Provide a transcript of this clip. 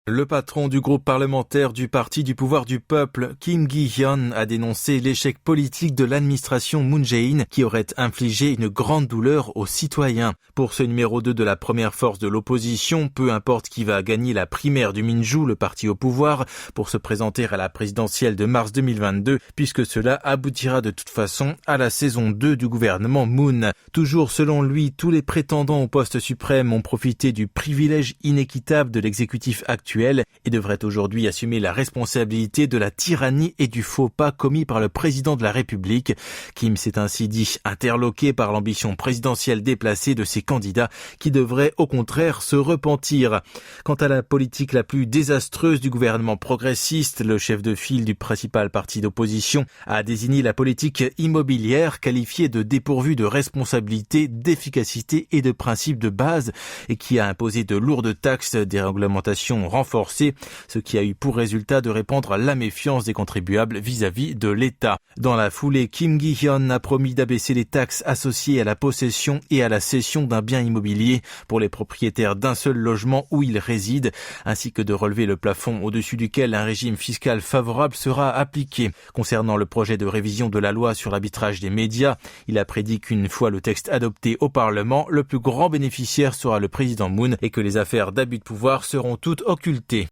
Le patron du groupe parlementaire du Parti du pouvoir du peuple, Kim Gi-hyun, a dénoncé l'échec politique de l'administration Moon Jae-in qui aurait infligé une grande douleur aux citoyens. Pour ce numéro 2 de la première force de l'opposition, peu importe qui va gagner la primaire du Minju, le parti au pouvoir, pour se présenter à la présidentielle de mars 2022, puisque cela aboutira de toute façon à la saison 2 du gouvernement Moon. Toujours selon lui, tous les prétendants au poste suprême ont profité du privilège inéquitable de l'exécutif actuel et devrait aujourd'hui assumer la responsabilité de la tyrannie et du faux pas commis par le président de la République. Kim s'est ainsi dit interloqué par l'ambition présidentielle déplacée de ses candidats qui devraient au contraire se repentir. Quant à la politique la plus désastreuse du gouvernement progressiste, le chef de file du principal parti d'opposition a désigné la politique immobilière qualifiée de dépourvue de responsabilité, d'efficacité et de principes de base et qui a imposé de lourdes taxes, des réglementations renforcées, ce qui a eu pour résultat de répandre la méfiance des contribuables vis-à-vis de l'État. Dans la foulée, Kim Gi-hyun a promis d'abaisser les taxes associées à la possession et à la cession d'un bien immobilier pour les propriétaires d'un seul logement où ils résident, ainsi que de relever le plafond au-dessus duquel un régime fiscal favorable sera appliqué. Concernant le projet de révision de la loi sur l'arbitrage des médias, il a prédit qu'une fois le texte adopté au Parlement, le plus grand bénéficiaire sera le président Moon et que les affaires d'abus de pouvoir seront toutes occultées.